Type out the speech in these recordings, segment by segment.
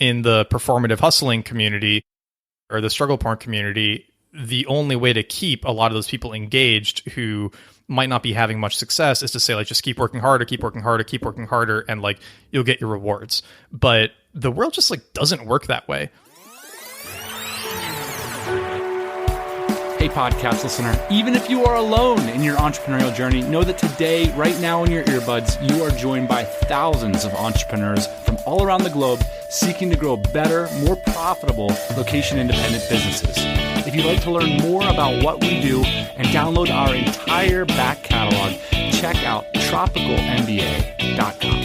in the performative hustling community or the struggle porn community, the only way to keep a lot of those people engaged who might not be having much success is to say, like, just keep working harder, keep working harder, keep working harder, and like you'll get your rewards. But the world just like doesn't work that way. Hey, podcast listener, even if you are alone in your entrepreneurial journey, know that today, right now in your earbuds, you are joined by thousands of entrepreneurs from all around the globe seeking to grow better, more profitable, location-independent businesses. If you'd like to learn more about what we do and download our entire back catalog, check out tropicalmba.com.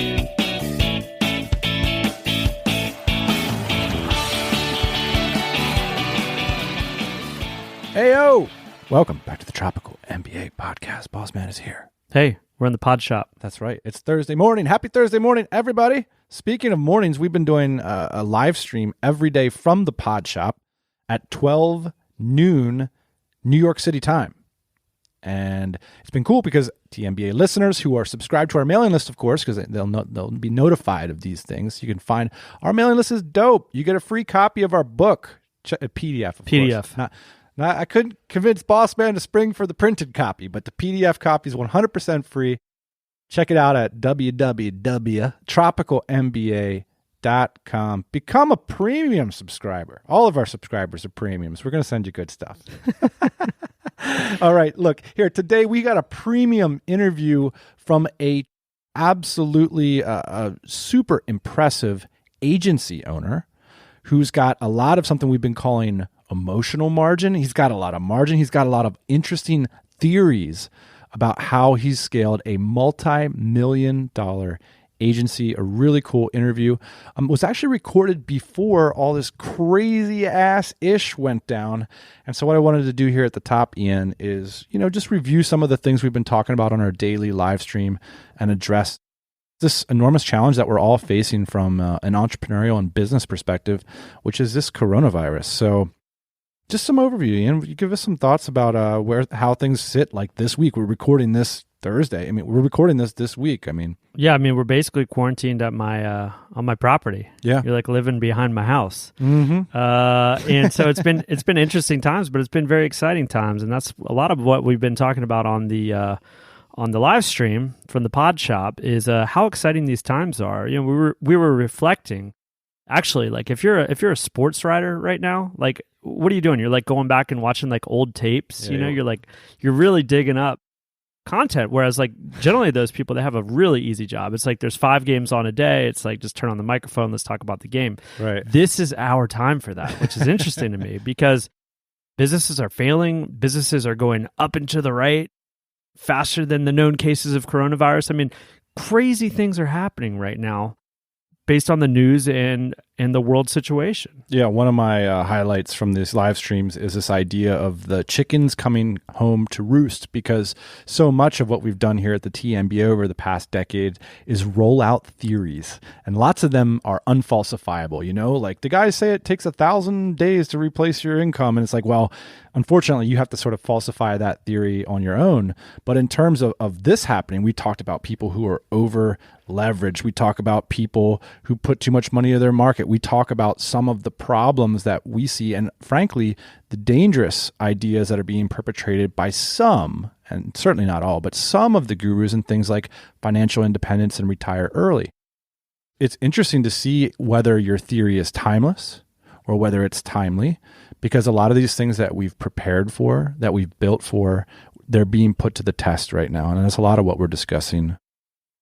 Heyo! Welcome back to the Tropical MBA podcast. Boss Man is here. Hey, we're in the pod shop. That's right. It's Thursday morning. Happy Thursday morning, everybody. Speaking of mornings, we've been doing a live stream every day from the pod shop at 12 noon New York City time. And it's been cool because TMBA listeners who are subscribed to our mailing list, of course, because they'll be notified of these things. You can find our mailing list is dope. You get a free copy of our book, a PDF, of course. Now, I couldn't convince Boss Man to spring for the printed copy, but the PDF copy is 100% free. Check it out at www.tropicalmba.com. Become a premium subscriber. All of our subscribers are premiums. We're going to send you good stuff. All right, look, here, today we got a premium interview from a absolutely super impressive agency owner who's got a lot of something we've been calling emotional margin. He's got a lot of margin. He's got a lot of interesting theories about how he's scaled a multi-million-dollar agency. A really cool interview. Was actually recorded before all this crazy ass ish went down. And so what I wanted to do here at the top, Ian, is, just review some of the things we've been talking about on our daily live stream and address this enormous challenge that we're all facing from an entrepreneurial and business perspective, which is this coronavirus. So just some overview, Ian. You give us some thoughts about how things sit like this week. We're recording this Thursday. We're recording this week. We're basically quarantined at my on my property. Yeah, you're like living behind my house. Mm-hmm. And so it's been interesting times, but it's been very exciting times, and that's a lot of what we've been talking about on the live stream from the pod shop is how exciting these times are. We were reflecting. Actually, like if you're a sports writer right now, like what are you doing? You're like going back and watching like old tapes. Yeah. You're really digging up content. Whereas like generally those people, they have a really easy job. It's like there's 5 games on a day. It's like just turn on the microphone. Let's talk about the game. Right. This is our time for that, which is interesting to me because businesses are failing. Businesses are going up and to the right faster than the known cases of coronavirus. Crazy things are happening right now based on the news and the world situation. Yeah, one of my highlights from these live streams is this idea of the chickens coming home to roost, because so much of what we've done here at the TMBA over the past decade is roll out theories, and lots of them are unfalsifiable. Like the guys say it takes 1,000 days to replace your income, and it's like, well, unfortunately, you have to sort of falsify that theory on your own. But in terms of this happening, we talked about people who are over leveraged. We talk about people who put too much money into their market. We talk about some of the problems that we see and, frankly, the dangerous ideas that are being perpetrated by some, and certainly not all, but some of the gurus and things like financial independence and retire early. It's interesting to see whether your theory is timeless or whether it's timely, because a lot of these things that we've prepared for, that we've built for, they're being put to the test right now. And that's a lot of what we're discussing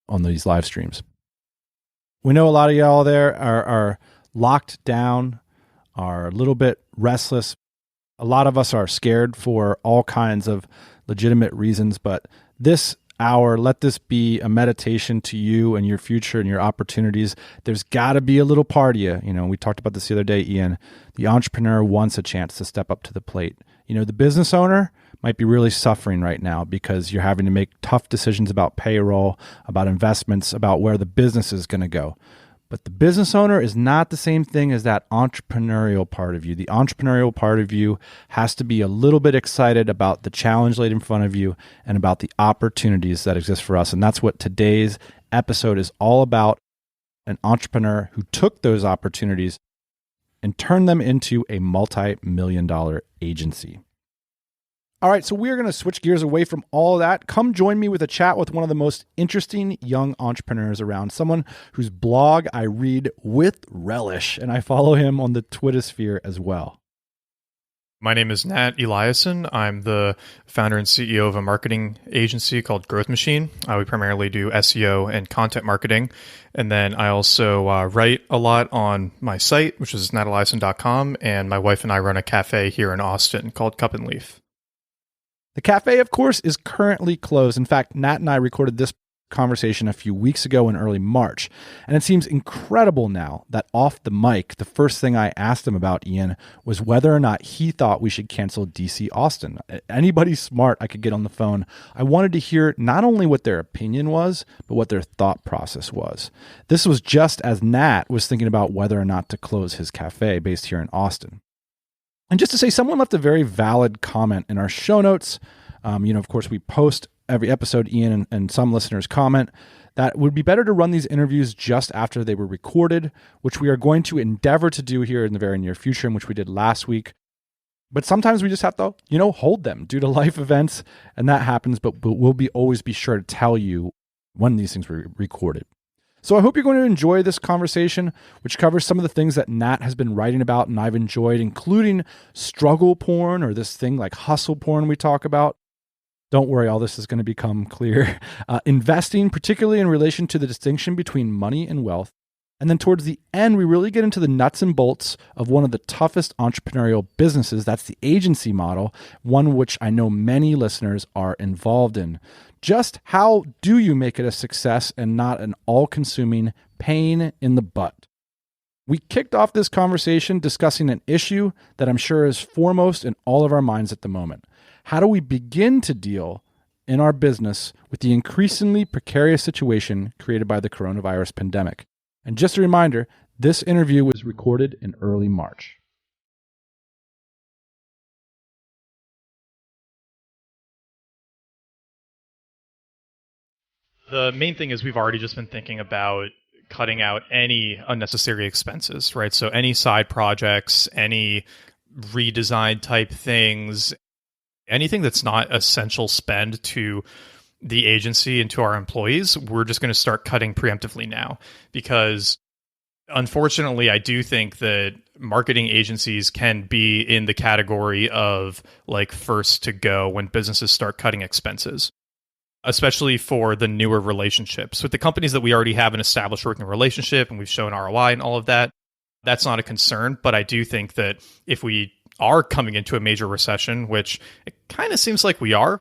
on these live streams. We know a lot of y'all there are locked down, are a little bit restless. A lot of us are scared for all kinds of legitimate reasons, but this hour, let this be a meditation to you and your future and your opportunities. There's got to be a little part of you. We talked about this the other day, Ian. The entrepreneur wants a chance to step up to the plate. The business owner might be really suffering right now because you're having to make tough decisions about payroll, about investments, about where the business is going to go. But the business owner is not the same thing as that entrepreneurial part of you. The entrepreneurial part of you has to be a little bit excited about the challenge laid in front of you and about the opportunities that exist for us. And that's what today's episode is all about. an entrepreneur who took those opportunities and turned them into a multi-million-dollar agency. All right, so we're going to switch gears away from all of that. Come join me with a chat with one of the most interesting young entrepreneurs around, someone whose blog I read with relish, and I follow him on the Twitter sphere as well. My name is Nat Eliason. I'm the founder and CEO of a marketing agency called Growth Machine. We primarily do SEO and content marketing. And then I also write a lot on my site, which is nateliason.com. And my wife and I run a cafe here in Austin called Cup and Leaf. The cafe, of course, is currently closed. In fact, Nat and I recorded this conversation a few weeks ago in early March. And it seems incredible now that off the mic, the first thing I asked him about, Ian, was whether or not he thought we should cancel DC Austin. Anybody smart I could get on the phone. I wanted to hear not only what their opinion was, but what their thought process was. This was just as Nat was thinking about whether or not to close his cafe based here in Austin. And just to say, someone left a very valid comment in our show notes. Of course, we post every episode, Ian, and some listeners comment that it would be better to run these interviews just after they were recorded, which we are going to endeavor to do here in the very near future, and which we did last week. But sometimes we just have to, hold them due to life events, and that happens, but we'll always be sure to tell you when these things were recorded. So I hope you're going to enjoy this conversation, which covers some of the things that Nat has been writing about and I've enjoyed, including struggle porn, or this thing like hustle porn we talk about. Don't worry, all this is going to become clear. Investing, particularly in relation to the distinction between money and wealth. And then towards the end, we really get into the nuts and bolts of one of the toughest entrepreneurial businesses. That's the agency model, one which I know many listeners are involved in. Just how do you make it a success and not an all-consuming pain in the butt? We kicked off this conversation discussing an issue that I'm sure is foremost in all of our minds at the moment. How do we begin to deal in our business with the increasingly precarious situation created by the coronavirus pandemic? And just a reminder, this interview was recorded in early March. The main thing is we've already just been thinking about cutting out any unnecessary expenses, right? So any side projects, any redesign type things, anything that's not essential spend to the agency and to our employees, we're just going to start cutting preemptively now. Because unfortunately, I do think that marketing agencies can be in the category of like first to go when businesses start cutting expenses, especially for the newer relationships. With the companies that we already have an established working relationship and we've shown ROI and all of that, that's not a concern. But I do think that if we are coming into a major recession, which it kind of seems like we are,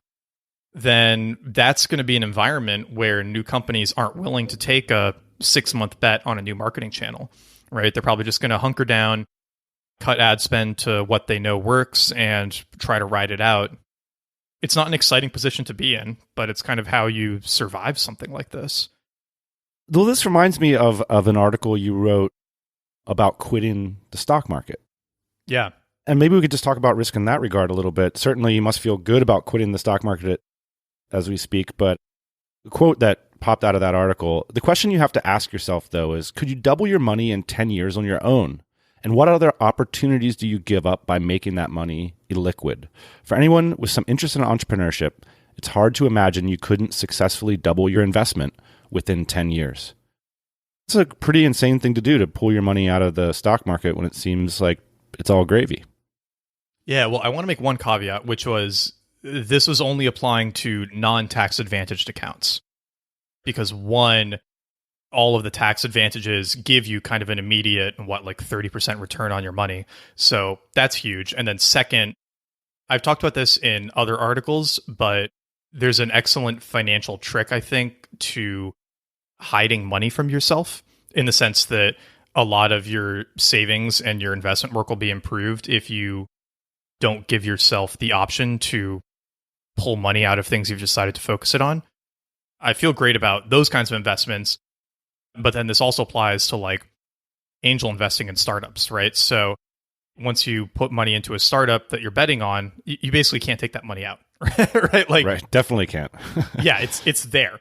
then that's going to be an environment where new companies aren't willing to take a 6-month bet on a new marketing channel, right? They're probably just going to hunker down, cut ad spend to what they know works, and try to ride it out. It's not an exciting position to be in, but it's kind of how you survive something like this. Well, this reminds me of an article you wrote about quitting the stock market. Yeah. And maybe we could just talk about risk in that regard a little bit. Certainly, you must feel good about quitting the stock market as we speak. But the quote that popped out of that article, the question you have to ask yourself, though, is could you double your money in 10 years on your own? And what other opportunities do you give up by making that money illiquid? For anyone with some interest in entrepreneurship, it's hard to imagine you couldn't successfully double your investment within 10 years. It's a pretty insane thing to do, to pull your money out of the stock market when it seems like it's all gravy. Yeah, well, I want to make one caveat, which was this was only applying to non-tax advantaged accounts. Because one, all of the tax advantages give you kind of an immediate, 30% return on your money. So that's huge. And then second, I've talked about this in other articles, but there's an excellent financial trick, I think, to hiding money from yourself, in the sense that a lot of your savings and your investment work will be improved if you don't give yourself the option to pull money out of things you've decided to focus it on. I feel great about those kinds of investments, but then this also applies to like angel investing in startups, right? So once you put money into a startup that you're betting on, you basically can't take that money out, right? Right, definitely can't. Yeah, it's there.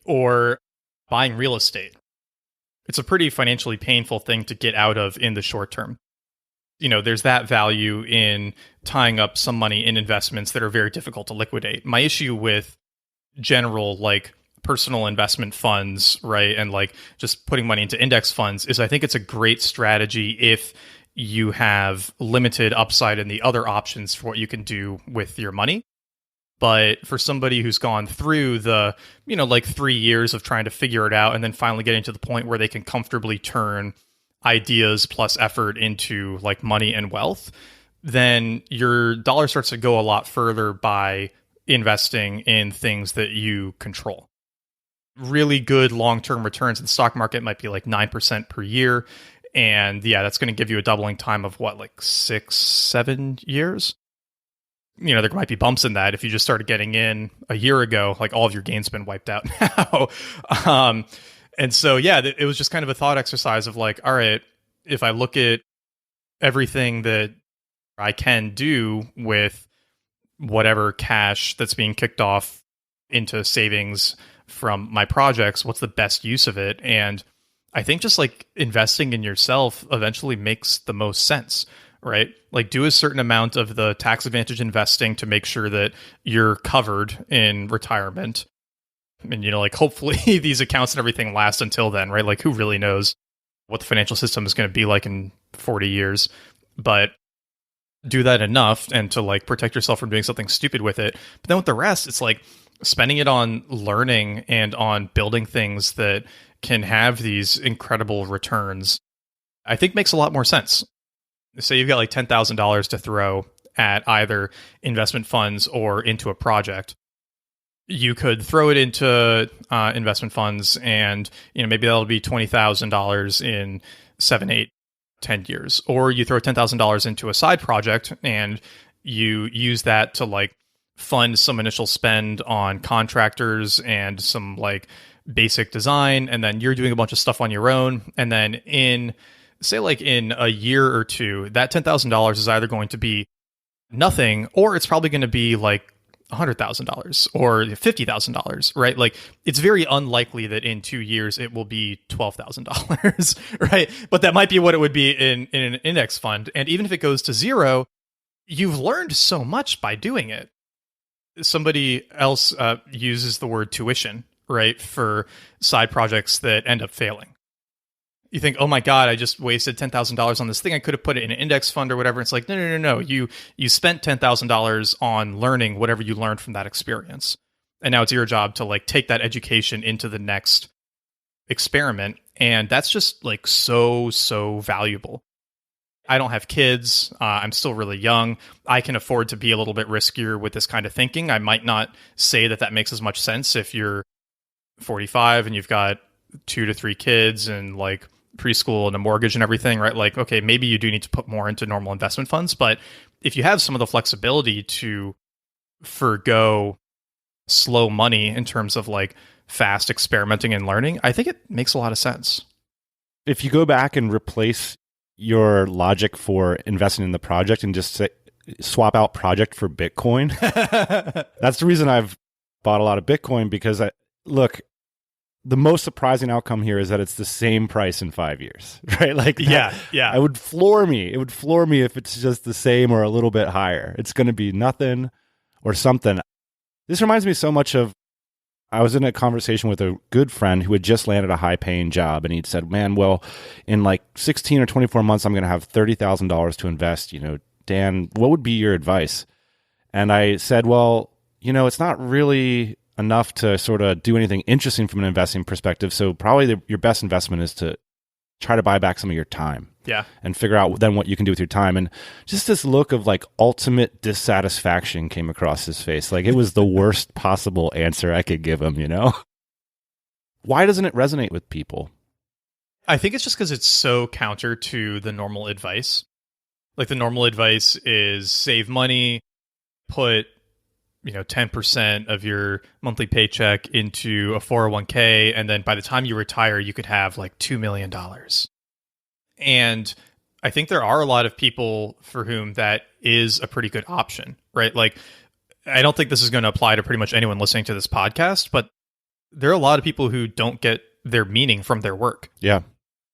Or buying real estate. it's a pretty financially painful thing to get out of in the short term. There's that value in tying up some money in investments that are very difficult to liquidate. My issue with general like personal investment funds, right, and like just putting money into index funds is I think it's a great strategy if you have limited upside in the other options for what you can do with your money. But for somebody who's gone through the, like 3 years of trying to figure it out and then finally getting to the point where they can comfortably turn ideas plus effort into like money and wealth, then your dollar starts to go a lot further by investing in things that you control. Really good long-term returns in the stock market might be like 9% per year. And yeah, that's going to give you a doubling time of what, like 6-7 years? There might be bumps in that. If you just started getting in a year ago, like all of your gains been wiped out now. And so, yeah, it was just kind of a thought exercise of like, all right, if I look at everything that I can do with whatever cash that's being kicked off into savings from my projects, what's the best use of it? And I think just like investing in yourself eventually makes the most sense, right? Like do a certain amount of the tax advantage investing to make sure that you're covered in retirement. And, like hopefully these accounts and everything last until then, right? Like who really knows what the financial system is going to be like in 40 years, but do that enough and to like protect yourself from doing something stupid with it. But then with the rest, it's like spending it on learning and on building things that can have these incredible returns, I think makes a lot more sense. Say you've got like $10,000 to throw at either investment funds or into a project. You could throw it into investment funds and, maybe that'll be $20,000 in 7, 8, 10 years. Or you throw $10,000 into a side project and you use that to like fund some initial spend on contractors and some like basic design. And then you're doing a bunch of stuff on your own. And then in a year or two, that $10,000 is either going to be nothing or it's probably going to be like $100,000 or $50,000, right? Like it's very unlikely that in 2 years it will be $12,000, right? But that might be what it would be in an index fund. And even if it goes to zero, you've learned so much by doing it. Somebody else uses the word tuition, right, for side projects that end up failing. You think, oh my God, I just wasted $10,000 on this thing. I could have put it in an index fund or whatever. It's like, no. You spent $10,000 on learning whatever you learned from that experience. And now it's your job to like take that education into the next experiment. And that's just like so valuable. I don't have kids. I'm still really young. I can afford to be a little bit riskier with this kind of thinking. I might not say that makes as much sense if you're 45 and you've got 2 to 3 kids and like preschool and a mortgage and everything, right? Like, okay, maybe you do need to put more into normal investment funds, but if you have some of the flexibility to forgo slow money in terms of like fast experimenting and learning, I think it makes a lot of sense. If you go back and replace your logic for investing in the project and just swap out project for Bitcoin, that's the reason I've bought a lot of Bitcoin, because the most surprising outcome here is that it's the same price in 5 years, right? Like, yeah. It would floor me. It would floor me if it's just the same or a little bit higher. It's going to be nothing or something. This reminds me so much of, I was in a conversation with a good friend who had just landed a high-paying job, and he'd said, man, well, in like 16 or 24 months, I'm going to have $30,000 to invest. Dan, what would be your advice? And I said, well, it's not really enough to sort of do anything interesting from an investing perspective. So probably your best investment is to try to buy back some of your time. Yeah. And figure out then what you can do with your time. And just this look of like ultimate dissatisfaction came across his face. Like it was the worst possible answer I could give him, Why doesn't it resonate with people? I think it's just because it's so counter to the normal advice. Like the normal advice is save money, put 10% of your monthly paycheck into a 401k. And then by the time you retire, you could have like $2 million. And I think there are a lot of people for whom that is a pretty good option, right? Like, I don't think this is going to apply to pretty much anyone listening to this podcast, but there are a lot of people who don't get their meaning from their work. Yeah.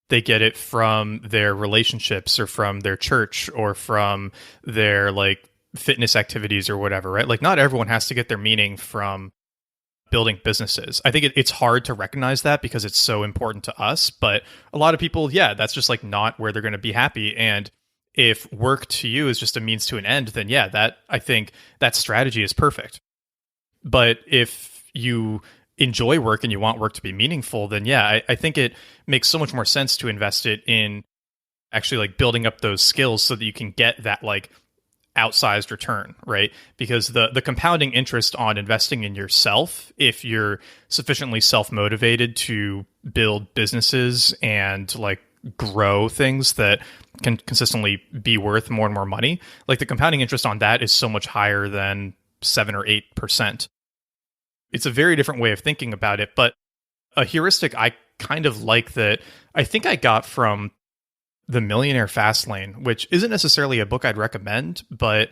They get it from their relationships or from their church or from their like fitness activities or whatever, right? Like not everyone has to get their meaning from building businesses. I think it's hard to recognize that because it's so important to us, but a lot of people, yeah, that's just like not where they're going to be happy. And if work to you is just a means to an end, then yeah, that I think that strategy is perfect. But if you enjoy work and you want work to be meaningful, then yeah, I think it makes so much more sense to invest it in actually like building up those skills so that you can get that like outsized return, right? Because the compounding interest on investing in yourself, if you're sufficiently self-motivated to build businesses and like grow things that can consistently be worth more and more money, like the compounding interest on that is so much higher than 7 or 8%. It's a very different way of thinking about it, but a heuristic I kind of like that I think I got from The Millionaire Fastlane, which isn't necessarily a book I'd recommend, but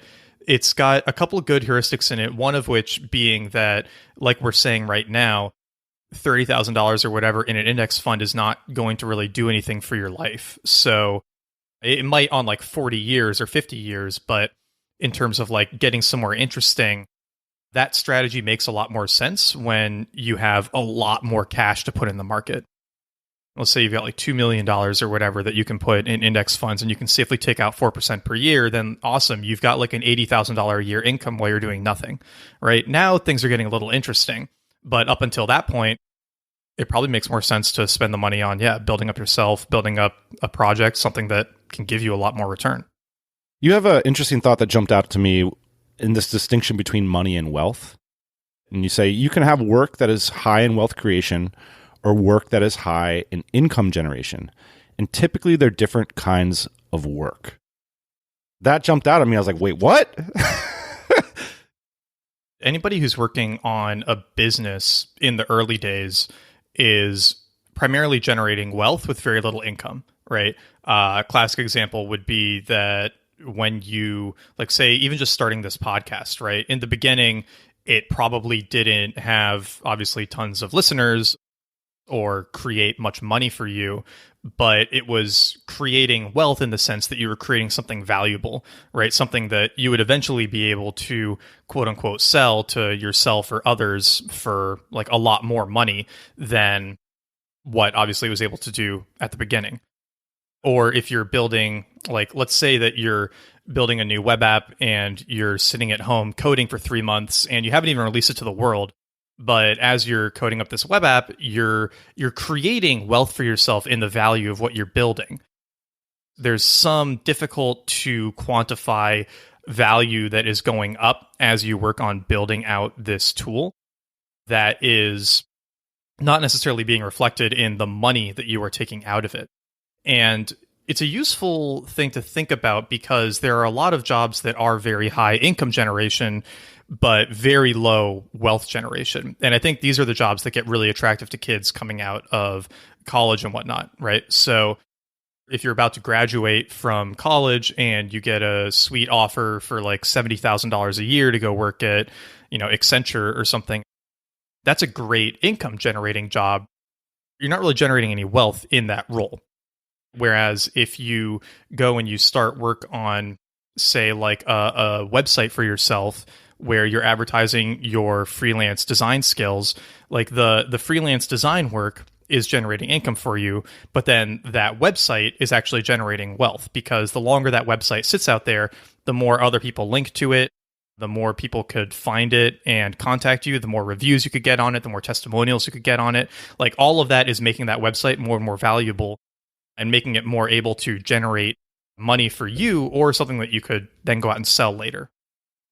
it's got a couple of good heuristics in it, one of which being that, like we're saying right now, $30,000 or whatever in an index fund is not going to really do anything for your life. So it might on like 40 years or 50 years, but in terms of like getting somewhere interesting, that strategy makes a lot more sense when you have a lot more cash to put in the market. Let's say you've got like $2 million or whatever that you can put in index funds and you can safely take out 4% per year, then awesome. You've got like an $80,000 a year income while you're doing nothing, right? Now things are getting a little interesting. But up until that point, it probably makes more sense to spend the money on, building up yourself, building up a project, something that can give you a lot more return. You have an interesting thought that jumped out to me in this distinction between money and wealth. And you say you can have work that is high in wealth creation or work that is high in income generation. And typically they're different kinds of work. That jumped out at me. I was like, wait, what? Anybody who's working on a business in the early days is primarily generating wealth with very little income, right? Classic example would be that when you, like, say, even just starting this podcast, right? In the beginning, it probably didn't have, obviously, tons of listeners or create much money for you, but it was creating wealth in the sense that you were creating something valuable, right? Something that you would eventually be able to, quote unquote, sell to yourself or others for like a lot more money than what obviously it was able to do at the beginning. Or if you're building, like, let's say that you're building a new web app and you're sitting at home coding for 3 months and you haven't even released it to the world. But as you're coding up this web app, you're creating wealth for yourself in the value of what you're building. There's some difficult to quantify value that is going up as you work on building out this tool that is not necessarily being reflected in the money that you are taking out of it. And it's a useful thing to think about because there are a lot of jobs that are very high income generation, but very low wealth generation. And I think these are the jobs that get really attractive to kids coming out of college and whatnot, right? So if you're about to graduate from college and you get a sweet offer for like $70,000 a year to go work at, Accenture or something, that's a great income generating job. You're not really generating any wealth in that role. Whereas if you go and you start work on, say, like a website for yourself where you're advertising your freelance design skills, like the freelance design work is generating income for you, but then that website is actually generating wealth because the longer that website sits out there, the more other people link to it, the more people could find it and contact you, the more reviews you could get on it, the more testimonials you could get on it. Like all of that is making that website more and more valuable and making it more able to generate money for you or something that you could then go out and sell later.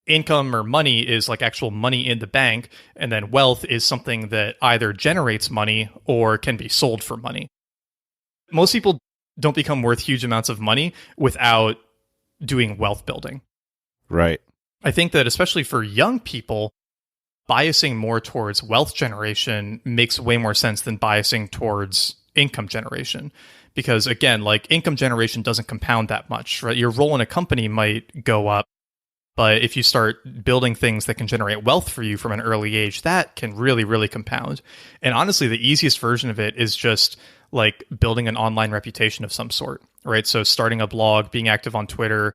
Income or money is like actual money in the bank, and then wealth is something that either generates money or can be sold for money. Most people don't become worth huge amounts of money without doing wealth building. Right. I think that especially for young people, biasing more towards wealth generation makes way more sense than biasing towards income generation. Because again, like income generation doesn't compound that much, right? Your role in a company might go up, but if you start building things that can generate wealth for you from an early age, that can really, really compound. And honestly, the easiest version of it is just like building an online reputation of some sort, right? So starting a blog, being active on Twitter,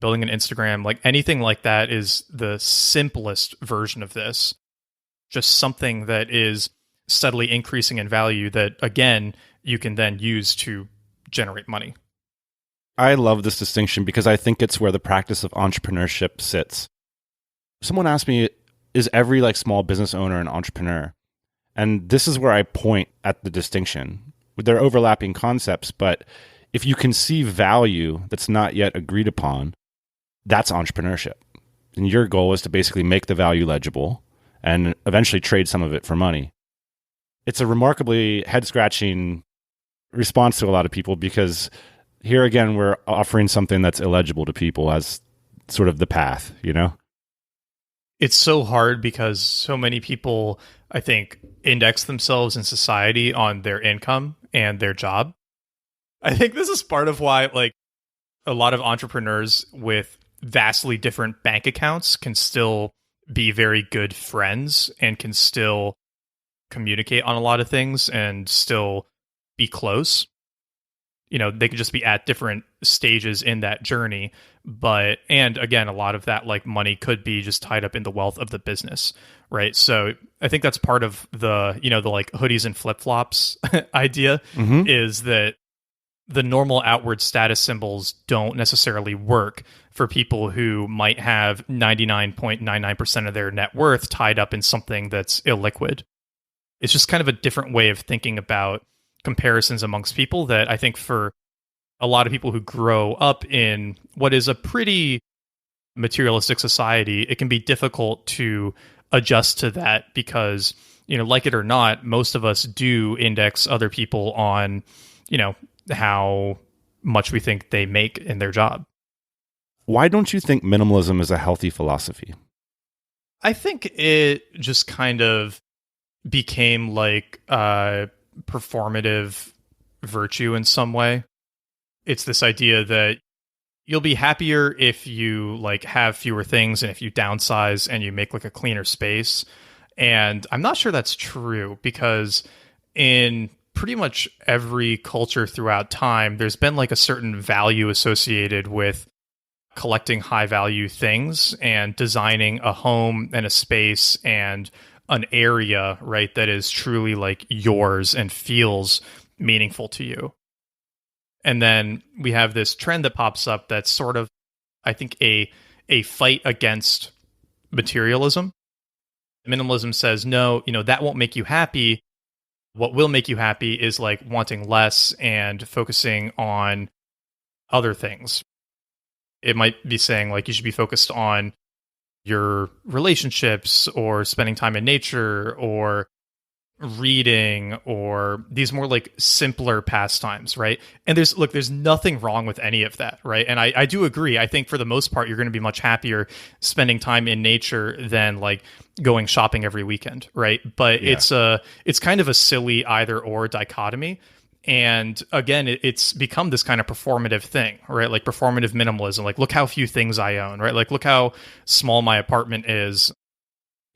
building an Instagram, like anything like that is the simplest version of this. Just something that is steadily increasing in value that, again, you can then use to generate money. I love this distinction because I think it's where the practice of entrepreneurship sits. Someone asked me, is every like small business owner an entrepreneur? And this is where I point at the distinction. They're overlapping concepts, but if you can see value that's not yet agreed upon, that's entrepreneurship. And your goal is to basically make the value legible and eventually trade some of it for money. It's a remarkably head-scratching response to a lot of people because here again, we're offering something that's illegible to people as sort of the path, you know? It's so hard because so many people, I think, index themselves in society on their income and their job. I think this is part of why, like, a lot of entrepreneurs with vastly different bank accounts can still be very good friends and can still communicate on a lot of things and still be close. You know, they could just be at different stages in that journey. But, and again, a lot of that like money could be just tied up in the wealth of the business, right? So I think that's part of the, you know, the like hoodies and flip-flops idea is that the normal outward status symbols don't necessarily work for people who might have 99.99% of their net worth tied up in something that's illiquid. It's just kind of a different way of thinking about comparisons amongst people that I think for a lot of people who grow up in what is a pretty materialistic society, it can be difficult to adjust to that because, you know, like it or not, most of us do index other people on, you know, how much we think they make in their job. Why don't you think minimalism is a healthy philosophy? I think it just kind of became like performative virtue in some way. It's this idea that you'll be happier if you like have fewer things and if you downsize and you make like a cleaner space. And I'm not sure that's true because in pretty much every culture throughout time, there's been like a certain value associated with collecting high value things and designing a home and a space and an area, right, that is truly like yours and feels meaningful to you. And then we have this trend that pops up that's sort of, I think, a fight against materialism. Minimalism says, no, you know, that won't make you happy. What will make you happy is like wanting less and focusing on other things. It might be saying like you should be focused on your relationships or spending time in nature or reading or these more like simpler pastimes, right? And there's nothing wrong with any of that, right? And I do agree. I think for the most part, you're going to be much happier spending time in nature than like going shopping every weekend, right? But yeah. It's kind of a silly either or dichotomy. And again, it's become this kind of performative thing, right? Like performative minimalism. Like, look how few things I own, right? Like, look how small my apartment is.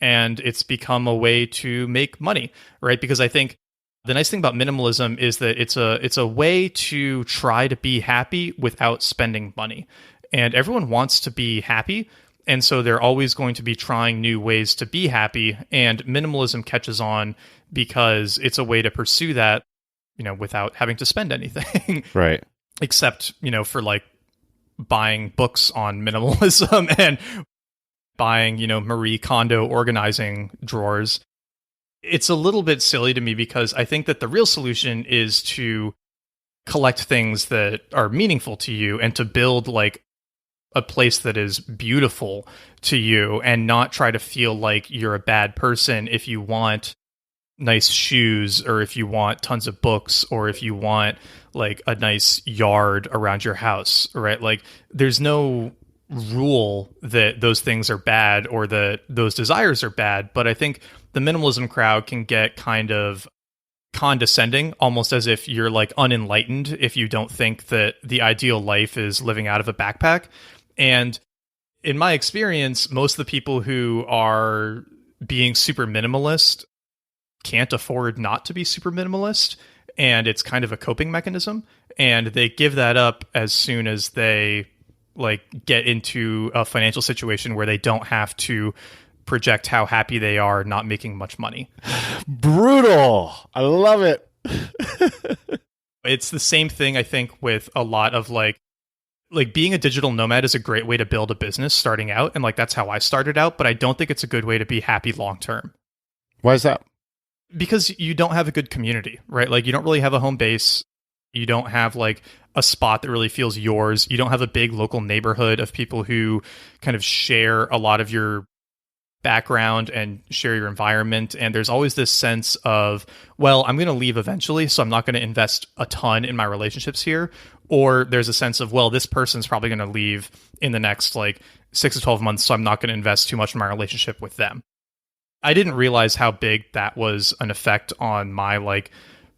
And it's become a way to make money, right? Because I think the nice thing about minimalism is that it's a way to try to be happy without spending money. And everyone wants to be happy. And so they're always going to be trying new ways to be happy. And minimalism catches on because it's a way to pursue that, you know, without having to spend anything. Right. Except, you know, for like buying books on minimalism and buying, you know, Marie Kondo organizing drawers. It's a little bit silly to me because I think that the real solution is to collect things that are meaningful to you and to build like a place that is beautiful to you and not try to feel like you're a bad person if you want nice shoes or if you want tons of books or if you want like a nice yard around your house, right? Like there's no rule that those things are bad or that those desires are bad. But I think the minimalism crowd can get kind of condescending, almost as if you're like unenlightened if you don't think that the ideal life is living out of a backpack. And in my experience, most of the people who are being super minimalist can't afford not to be super minimalist. and it's kind of a coping mechanism, and they give that up as soon as they like get into a financial situation where they don't have to project how happy they are not making much money. Brutal. I love it. It's the same thing, I think, with a lot of like being a digital nomad is a great way to build a business starting out. And like, that's how I started out, but I don't think it's a good way to be happy long-term. Why is that? Because you don't have a good community, right? Like you don't really have a home base. You don't have like a spot that really feels yours. You don't have a big local neighborhood of people who kind of share a lot of your background and share your environment. And there's always this sense of, well, I'm going to leave eventually, so I'm not going to invest a ton in my relationships here. Or there's a sense of, well, this person's probably going to leave in the next like 6 to 12 months, so I'm not going to invest too much in my relationship with them. I didn't realize how big that was an effect on my like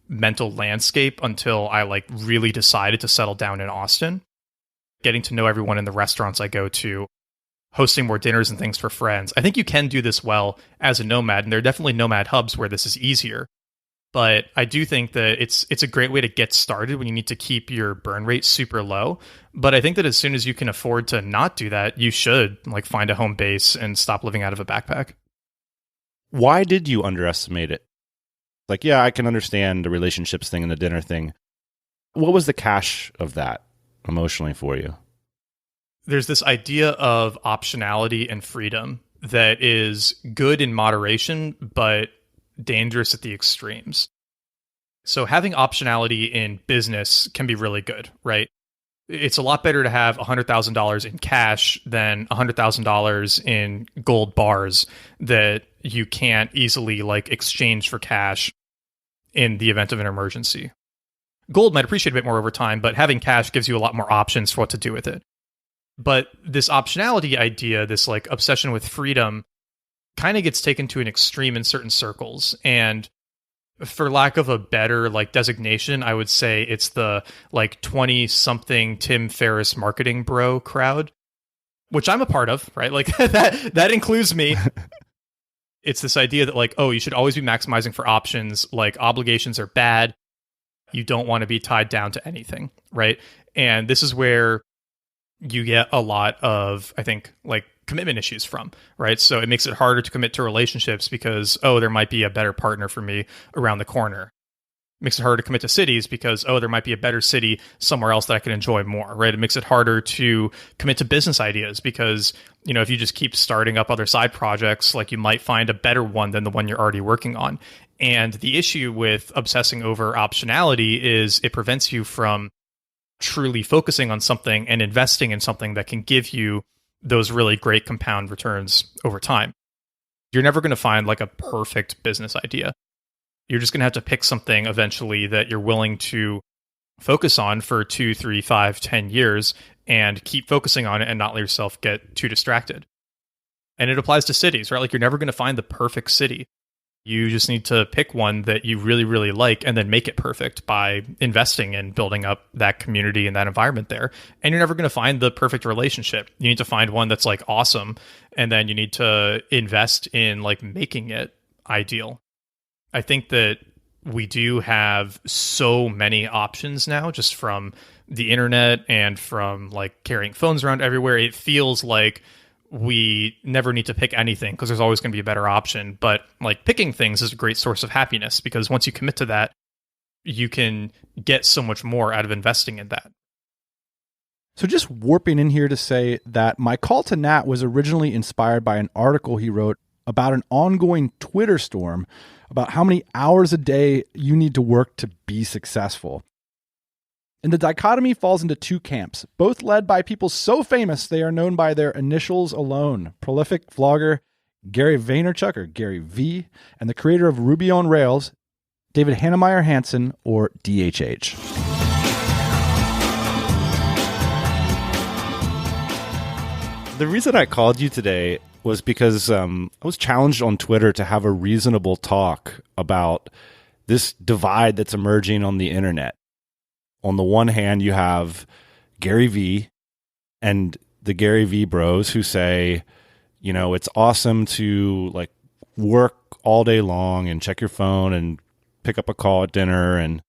mental landscape until I like really decided to settle down in Austin, getting to know everyone in the restaurants I go to, hosting more dinners and things for friends. I think you can do this well as a nomad, and there are definitely nomad hubs where this is easier. But I do think that it's a great way to get started when you need to keep your burn rate super low. But I think that as soon as you can afford to not do that, you should like find a home base and stop living out of a backpack. Why did you underestimate it? Like, yeah, I can understand the relationships thing and the dinner thing. What was the cash of that emotionally for you? There's this idea of optionality and freedom that is good in moderation, but dangerous at the extremes. So having optionality in business can be really good, right? It's a lot better to have $100,000 in cash than $100,000 in gold bars that you can't easily like exchange for cash in the event of an emergency. Gold might appreciate a bit more over time, but having cash gives you a lot more options for what to do with it. But this optionality idea, this like obsession with freedom, kind of gets taken to an extreme in certain circles. And for lack of a better like designation, I would say it's the like 20-something Tim Ferriss marketing bro crowd, which I'm a part of, right? Like that includes me. It's this idea that like, oh, you should always be maximizing for options. Like obligations are bad. You don't want to be tied down to anything, right? And this is where you get a lot of, I think, like commitment issues from, right? So it makes it harder to commit to relationships because, oh, there might be a better partner for me around the corner. It makes it harder to commit to cities because, oh, there might be a better city somewhere else that I can enjoy more, right? It makes it harder to commit to business ideas because, you know, if you just keep starting up other side projects, like you might find a better one than the one you're already working on. And the issue with obsessing over optionality is it prevents you from truly focusing on something and investing in something that can give you those really great compound returns over time. You're never going to find like a perfect business idea. You're just going to have to pick something eventually that you're willing to focus on for 2, 3, 5, 10 years and keep focusing on it and not let yourself get too distracted. And it applies to cities, right? Like you're never going to find the perfect city. You just need to pick one that you really, really like and then make it perfect by investing in building up that community and that environment there. And you're never going to find the perfect relationship. You need to find one that's like awesome. And then you need to invest in like making it ideal. I think that we do have so many options now just from the internet and from like carrying phones around everywhere. It feels like we never need to pick anything because there's always going to be a better option. But like picking things is a great source of happiness because once you commit to that, you can get so much more out of investing in that. So just warping in here to say that my call to Nat was originally inspired by an article he wrote about an ongoing Twitter storm about how many hours a day you need to work to be successful. And the dichotomy falls into two camps, both led by people so famous they are known by their initials alone. Prolific vlogger Gary Vaynerchuk, or Gary V, and the creator of Ruby on Rails, David Hannemeyer Hansen, or DHH. The reason I called you today was because I was challenged on Twitter to have a reasonable talk about this divide that's emerging on the internet. On the one hand, you have Gary V and the Gary V bros who say, you know, it's awesome to like work all day long and check your phone and pick up a call at dinner and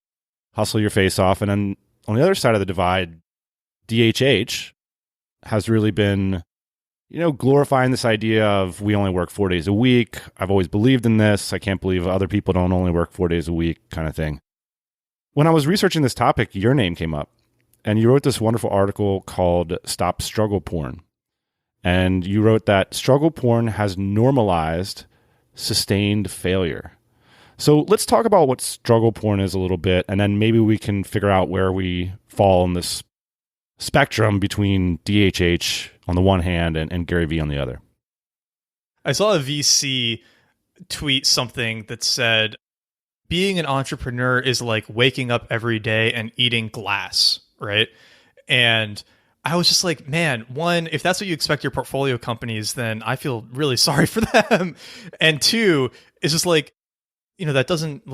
hustle your face off. And then on the other side of the divide, DHH has really been, glorifying this idea of we only work 4 days a week. I've always believed in this. I can't believe other people don't only work 4 days a week kind of thing. When I was researching this topic, your name came up, and you wrote this wonderful article called Stop Struggle Porn. And you wrote that struggle porn has normalized sustained failure. So let's talk about what struggle porn is a little bit, and then maybe we can figure out where we fall in this spectrum between DHH on the one hand and Gary Vee on the other. I saw a VC tweet something that said, being an entrepreneur is like waking up every day and eating glass, right? And I was just like, man, one, if that's what you expect your portfolio companies, then I feel really sorry for them. And two, it's just like, that doesn't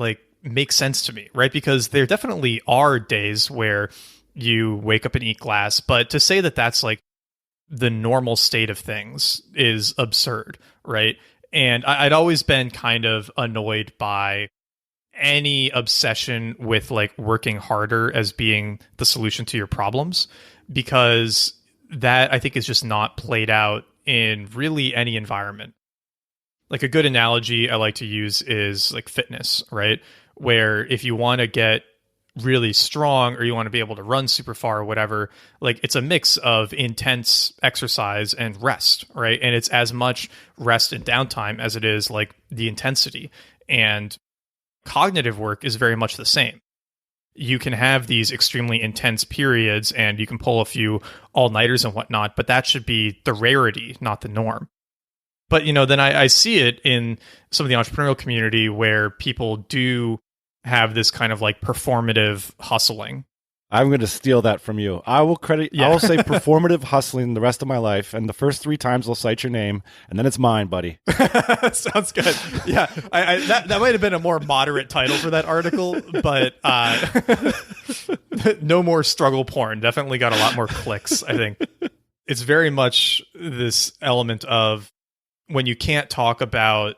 make sense to me, right? Because there definitely are days where you wake up and eat glass, but to say that that's like the normal state of things is absurd, right? And I'd always been kind of annoyed by any obsession with working harder as being the solution to your problems, because that I think is just not played out in really any environment. A good analogy I like to use is fitness, right? Where if you want to get really strong or you want to be able to run super far or whatever, it's a mix of intense exercise and rest, right? And it's as much rest and downtime as it is the intensity. And cognitive work is very much the same. You can have these extremely intense periods and you can pull a few all-nighters and whatnot, but that should be the rarity, not the norm. But, then I see it in some of the entrepreneurial community where people do have this kind of performative hustling. I'm going to steal that from you. I will say performative hustling the rest of my life. And the first 3 times I'll cite your name and then it's mine, buddy. Sounds good. Yeah. That might have been a more moderate title for that article, but no more struggle porn. Definitely got a lot more clicks, I think. It's very much this element of when you can't talk about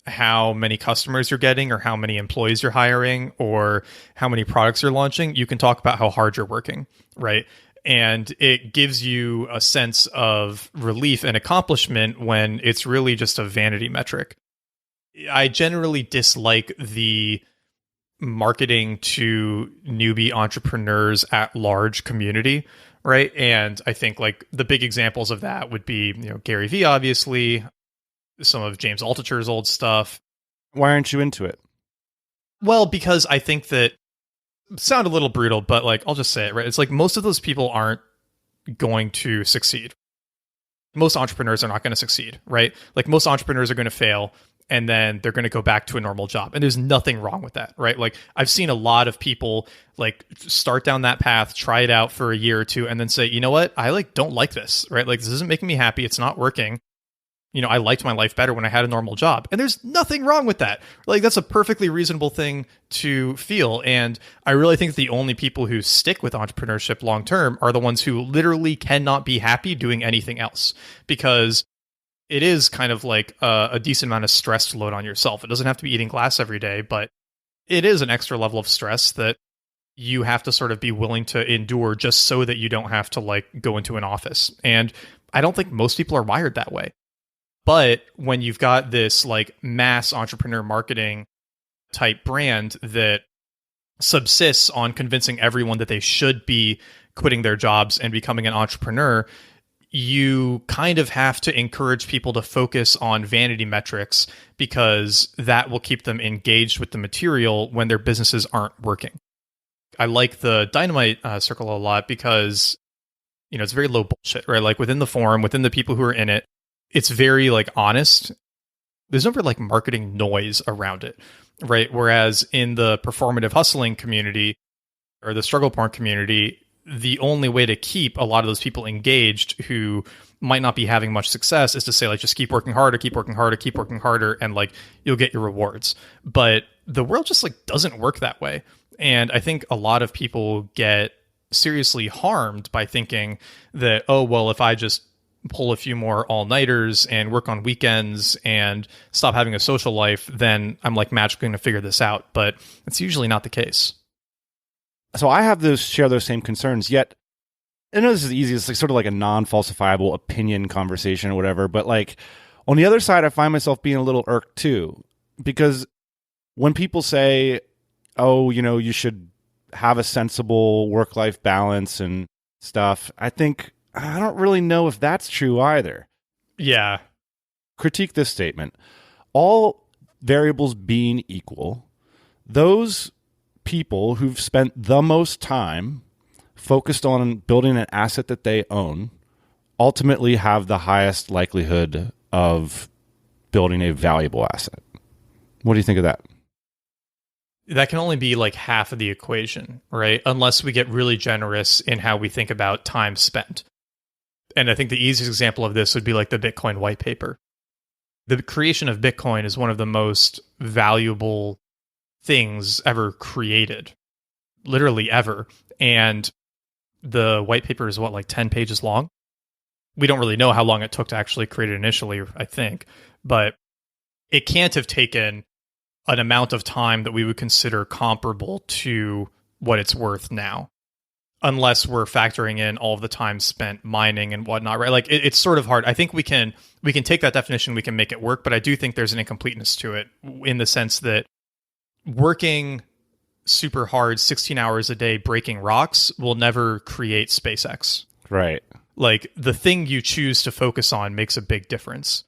how many customers you're getting or how many employees you're hiring or how many products you're launching, you can talk about how hard you're working, right? And it gives you a sense of relief and accomplishment when it's really just a vanity metric. I generally dislike the marketing to newbie entrepreneurs at large community, right? And I think the big examples of that would be, Gary Vee, obviously, some of James Altucher's old stuff. Why aren't you into it? Well, because I think that sound a little brutal, but I'll just say it, right? It's most of those people aren't going to succeed. Most entrepreneurs are not going to succeed, right? Most entrepreneurs are going to fail and then they're going to go back to a normal job. And there's nothing wrong with that, right? I've seen a lot of people start down that path, try it out for a year or two and then say, you know what? I don't like this, right? This isn't making me happy. It's not working. I liked my life better when I had a normal job. And there's nothing wrong with that. That's a perfectly reasonable thing to feel. And I really think the only people who stick with entrepreneurship long term are the ones who literally cannot be happy doing anything else, because it is kind of a decent amount of stress to load on yourself. It doesn't have to be eating glass every day, but it is an extra level of stress that you have to sort of be willing to endure just so that you don't have to go into an office. And I don't think most people are wired that way. But when you've got this mass entrepreneur marketing type brand that subsists on convincing everyone that they should be quitting their jobs and becoming an entrepreneur, you kind of have to encourage people to focus on vanity metrics, because that will keep them engaged with the material when their businesses aren't working. I like the Dynamite circle a lot because, it's very low bullshit, right? Within the forum, within the people who are in it, it's very honest. There's never marketing noise around it, right? Whereas in the performative hustling community or the struggle porn community, the only way to keep a lot of those people engaged who might not be having much success is to say just keep working harder, keep working harder, keep working harder, and you'll get your rewards. But the world just doesn't work that way. And I think a lot of people get seriously harmed by thinking that, oh, well, if I just pull a few more all-nighters and work on weekends and stop having a social life, then I'm magically going to figure this out. But it's usually not the case. So I have share those same concerns, yet I know this is easy. It's like sort of like a non-falsifiable opinion conversation or whatever. But like on the other side, I find myself being a little irked too, because when people say, oh, you should have a sensible work-life balance and stuff, I think I don't really know if that's true either. Yeah. Critique this statement. All variables being equal, those people who've spent the most time focused on building an asset that they own ultimately have the highest likelihood of building a valuable asset. What do you think of that? That can only be like half of the equation, right? Unless we get really generous in how we think about time spent. And I think the easiest example of this would be like the Bitcoin white paper. The creation of Bitcoin is one of the most valuable things ever created, literally ever. And the white paper is like 10 pages long? We don't really know how long it took to actually create it initially, I think, but it can't have taken an amount of time that we would consider comparable to what it's worth now, unless we're factoring in all of the time spent mining and whatnot, right? Like it's sort of hard. I think we can take that definition, we can make it work, but I do think there's an incompleteness to it in the sense that working super hard 16 hours a day breaking rocks will never create SpaceX. Right. Like the thing you choose to focus on makes a big difference.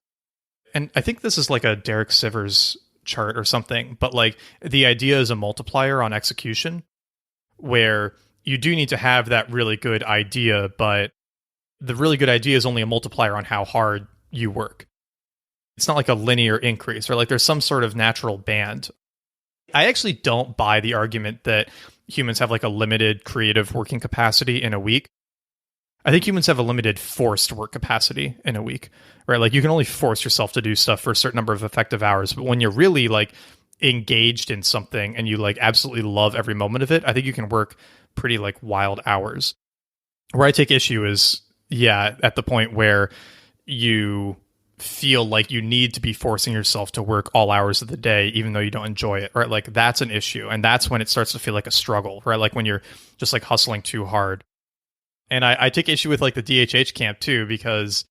And I think this is like a Derek Sivers chart or something, but like the idea is a multiplier on execution where you do need to have that really good idea, but the really good idea is only a multiplier on how hard you work. It's not like a linear increase, or like there's some sort of natural band. I actually don't buy the argument that humans have like a limited creative working capacity in a week. I think humans have a limited forced work capacity in a week, right? Like you can only force yourself to do stuff for a certain number of effective hours. But when you're really like engaged in something and you like absolutely love every moment of it, I think you can work pretty like wild hours. Where I take issue is, at the point where you feel like you need to be forcing yourself to work all hours of the day, even though you don't enjoy it, right? Like that's an issue. And that's when it starts to feel like a struggle, right? Like when you're just like hustling too hard. And I take issue with like the DHH camp too, because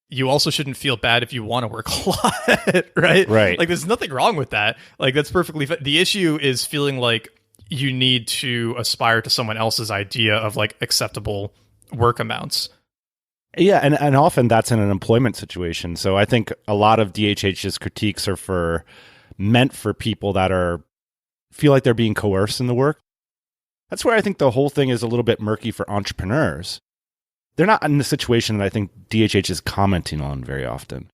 you also shouldn't feel bad if you want to work a lot, right? Right. Like there's nothing wrong with that. Like that's perfectly the issue is feeling like you need to aspire to someone else's idea of like acceptable work amounts. Yeah, and often that's in an employment situation. So I think a lot of DHH's critiques are meant for people that feel like they're being coerced in the work. That's where I think the whole thing is a little bit murky for entrepreneurs. They're not in the situation that I think DHH is commenting on very often,